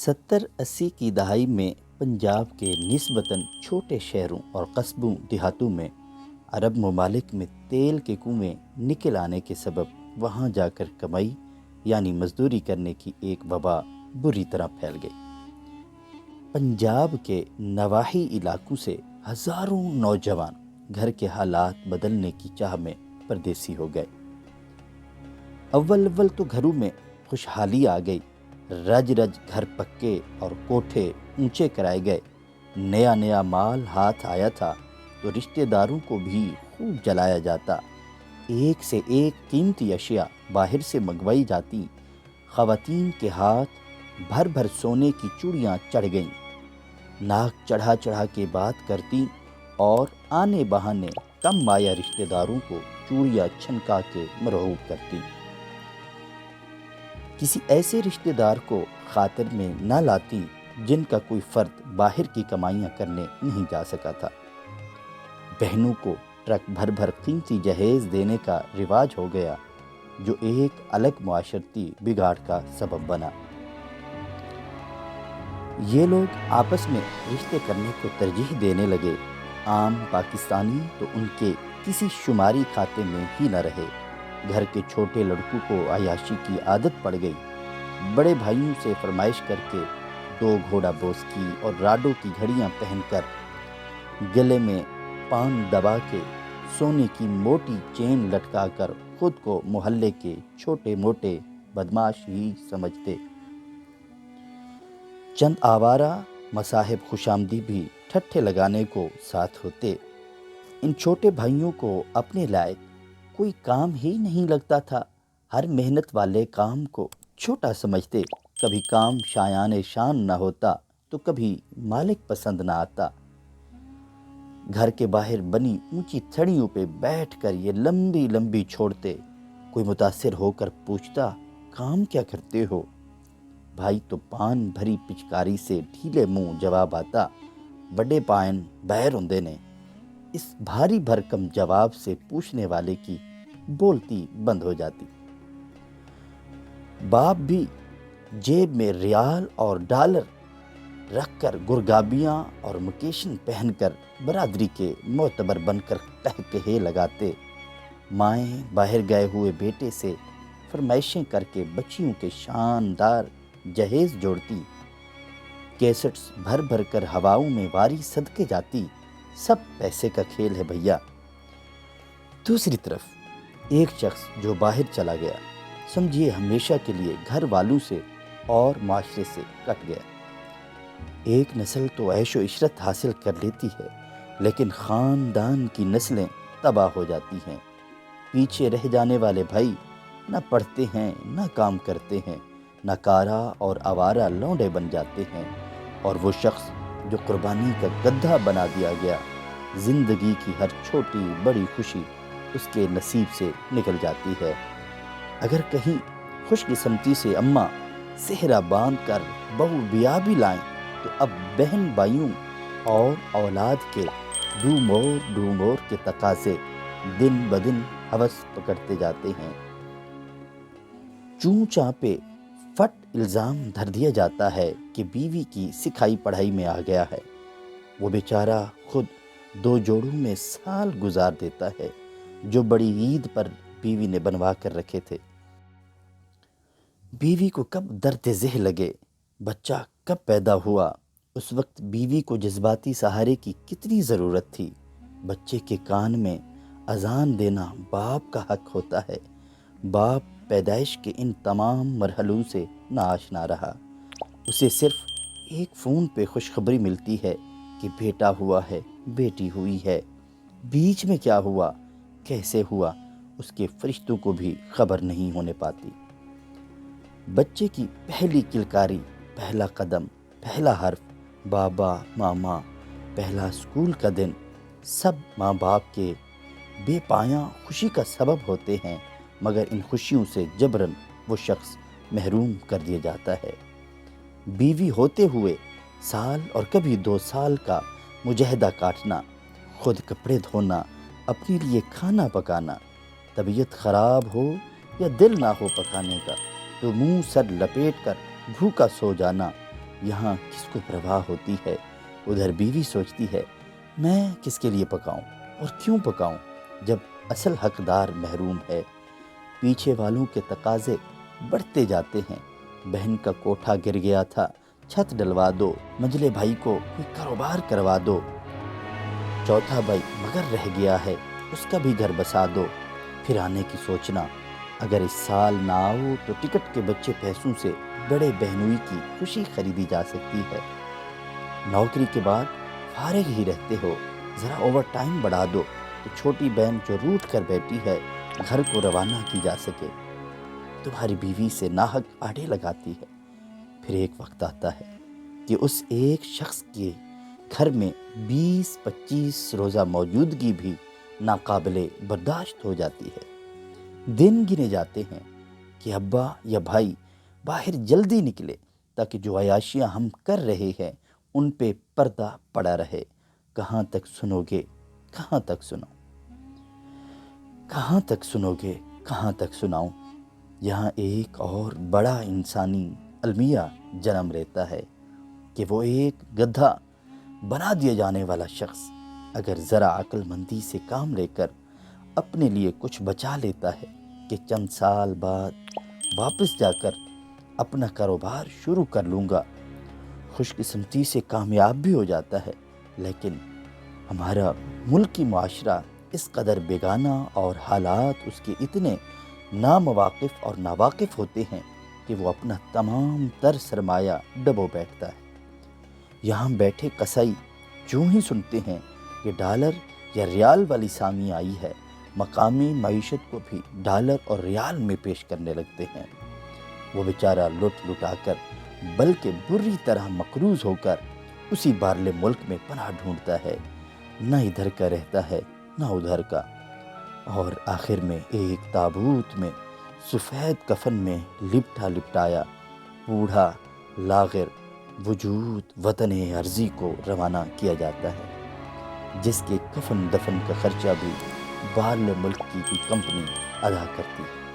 70-80 کی دہائی میں پنجاب کے نسبتاً چھوٹے شہروں اور قصبوں دیہاتوں میں عرب ممالک میں تیل کے کنویں نکل آنے کے سبب وہاں جا کر کمائی یعنی مزدوری کرنے کی ایک وبا بری طرح پھیل گئی۔ پنجاب کے نواحی علاقوں سے ہزاروں نوجوان گھر کے حالات بدلنے کی چاہ میں پردیسی ہو گئے۔ اول تو گھروں میں خوشحالی آ گئی، رج رج گھر پکے اور کوٹھے اونچے کرائے گئے، نیا مال ہاتھ آیا تھا تو رشتہ داروں کو بھی خوب جلایا جاتا، ایک سے ایک قیمتی اشیاء باہر سے منگوائی جاتی، خواتین کے ہاتھ بھر سونے کی چوڑیاں چڑھ گئیں، ناک چڑھا کے بات کرتی اور آنے بہانے کم مایہ رشتہ داروں کو چوڑیاں چھنکا کے مرعوب کرتی۔ کسی ایسے رشتہ دار کو خاطر میں نہ لاتی جن کا کوئی فرد باہر کی کمائیاں کرنے نہیں جا سکا تھا۔ بہنوں کو ٹرک بھر قیمتی جہیز دینے کا رواج ہو گیا، جو ایک الگ معاشرتی بگاڑ کا سبب بنا۔ یہ لوگ آپس میں رشتے کرنے کو ترجیح دینے لگے، عام پاکستانی تو ان کے کسی شماری کھاتے میں ہی نہ رہے۔ گھر کے چھوٹے لڑکوں کو عیاشی کی عادت پڑ گئی، بڑے بھائیوں سے فرمائش کر کے 2 گھوڑا بوس کی اور راڈو کی گھڑیاں پہن کر، گلے میں پان دبا کے، سونے کی موٹی چین لٹکا کر خود کو محلے کے چھوٹے موٹے بدماش ہی سمجھتے۔ چند آوارہ مصاحب خوشامدی بھی ٹھٹھے لگانے کو ساتھ ہوتے۔ ان چھوٹے بھائیوں کو اپنے لائق کوئی کام ہی نہیں لگتا تھا، ہر محنت والے کام کو چھوٹا سمجھتے، کبھی کام شایان شان نہ ہوتا تو کبھی مالک پسند نہ آتا۔ گھر کے باہر بنی اونچی تھڑیوں پہ بیٹھ کر یہ لمبی چھوڑتے، کوئی متاثر ہو کر پوچھتا کام کیا کرتے ہو؟ بھائی تو پان بھری پچکاری سے ڈھیلے منہ جواب آتا، بڑے پائن بیر ہوندے نے۔ اس بھاری بھرکم جواب سے پوچھنے والے کی بولتی بند ہو جاتی۔ باپ بھی جیب میں ریال اور ڈالر رکھ کر گرگابیاں اور مکیشن پہن کر برادری کے معتبر بن کر قہقہے لگاتے، مائیں باہر گئے ہوئے بیٹے سے فرمائشیں کر کے بچیوں کے شاندار جہیز جوڑتی، کیسٹس بھر کر ہواؤں میں واری صدقے جاتی، سب پیسے کا کھیل ہے بھیا۔ دوسری طرف ایک شخص جو باہر چلا گیا، سمجھیے ہمیشہ کے لیے گھر والوں سے اور معاشرے سے کٹ گیا۔ ایک نسل تو عیش و عشرت حاصل کر لیتی ہے، لیکن خاندان کی نسلیں تباہ ہو جاتی ہیں۔ پیچھے رہ جانے والے بھائی نہ پڑھتے ہیں نہ کام کرتے ہیں، نہ کارا اور آوارہ لونڈے بن جاتے ہیں، اور وہ شخص جو قربانی کا گدھا بنا دیا گیا، زندگی کی ہر چھوٹی بڑی خوشی اس کے نصیب سے نکل جاتی ہے۔ اگر کہیں خوش قسمتی سے اماں صحرا باندھ کر بہو بیاہ بھی لائیں تو اب بہن بھائیوں اور اولاد کے ڈھونڈور کے تقاضے دن بدن ہوس پکڑتے جاتے ہیں۔ چوں چاں پہ فٹ الزام دھر دیا جاتا ہے کہ بیوی کی سکھائی پڑھائی میں آ گیا ہے، وہ بیچارہ خود 2 جوڑوں میں سال گزار دیتا ہے جو بڑی عید پر بیوی نے بنوا کر رکھے تھے۔ بیوی کو کب درد ذہ لگے، بچہ کب پیدا ہوا، اس وقت بیوی کو جذباتی سہارے کی کتنی ضرورت تھی۔ بچے کے کان میں اذان دینا باپ کا حق ہوتا ہے۔ باپ پیدائش کے ان تمام مرحلوں سے ناآشنا رہا، اسے صرف ایک فون پہ خوشخبری ملتی ہے کہ بیٹا ہوا ہے، بیٹی ہوئی ہے، بیچ میں کیا ہوا، کیسے ہوا، اس کے فرشتوں کو بھی خبر نہیں ہونے پاتی۔ بچے کی پہلی کلکاری، پہلا قدم، پہلا حرف، بابا ماما، پہلا اسکول کا دن، سب ماں باپ کے بے پایاں خوشی کا سبب ہوتے ہیں، مگر ان خوشیوں سے جبراً وہ شخص محروم کر دیا جاتا ہے۔ بیوی ہوتے ہوئے سال اور کبھی 2 سال کا مجاہدہ کاٹنا، خود کپڑے دھونا، اپنے لیے کھانا پکانا، طبیعت خراب ہو یا دل نہ ہو پکانے کا تو منہ سر لپیٹ کر بھوکا سو جانا، یہاں کس کو پرواہ ہوتی ہے؟ ادھر بیوی سوچتی ہے میں کس کے لیے پکاؤں اور کیوں پکاؤں جب اصل حقدار محروم ہے۔ پیچھے والوں کے تقاضے بڑھتے جاتے ہیں۔ بہن کا کوٹھا گر گیا تھا، چھت ڈلوا دو۔ منجلے بھائی کو کوئی کاروبار کروا دو۔ چوتھا بھائی مگر رہ گیا ہے، اس کا بھی گھر بسا دو۔ پھر آنے کی سوچنا، اگر اس سال نہ آؤ تو ٹکٹ کے بچے پیسوں سے بڑے بہنوئی کی خوشی خریدی جا سکتی ہے۔ نوکری کے بعد فارغ ہی رہتے ہو، ذرا اوور ٹائم بڑھا دو تو چھوٹی بہن جو روٹھ کر بیٹھی ہے گھر کو روانہ کی جا سکے۔ تمہاری بیوی سے ناحق آڑے لگاتی ہے۔ پھر ایک وقت آتا ہے کہ اس ایک شخص کے گھر میں 20-25 روزہ موجودگی بھی ناقابل برداشت ہو جاتی ہے۔ دن گنے جاتے ہیں کہ ابا یا بھائی باہر جلدی نکلے تاکہ جو عیاشیاں ہم کر رہے ہیں ان پہ پردہ پڑا رہے۔ کہاں تک سنو گے، کہاں تک سنو، کہاں تک سنو گے، کہاں تک سناؤں۔ یہاں ایک اور بڑا انسانی المیہ جنم لیتا ہے کہ وہ ایک گدھا بنا دیا جانے والا شخص اگر ذرا عقل مندی سے کام لے کر اپنے لیے کچھ بچا لیتا ہے کہ چند سال بعد واپس جا کر اپنا کاروبار شروع کر لوں گا، خوش قسمتی سے کامیاب بھی ہو جاتا ہے۔ لیکن ہمارا ملکی معاشرہ اس قدر بیگانہ اور حالات اس کے اتنے نامواقف اور ناواقف ہوتے ہیں کہ وہ اپنا تمام تر سرمایہ ڈبو بیٹھتا ہے۔ یہاں بیٹھے قصائی جو ہی سنتے ہیں کہ ڈالر یا ریال والی سامی آئی ہے، مقامی معیشت کو بھی ڈالر اور ریال میں پیش کرنے لگتے ہیں۔ وہ بیچارہ لٹ لٹا کر بلکہ بری طرح مقروض ہو کر اسی بارلے ملک میں پناہ ڈھونڈتا ہے، نہ ادھر کا رہتا ہے نہ ادھر کا، اور آخر میں ایک تابوت میں سفید کفن میں لپٹا لپٹایا بوڑھا لاغر وجود وطن عرضی کو روانہ کیا جاتا ہے، جس کے کفن دفن کا خرچہ بھی بارلے ملک کی کوئی کمپنی ادا کرتی ہے۔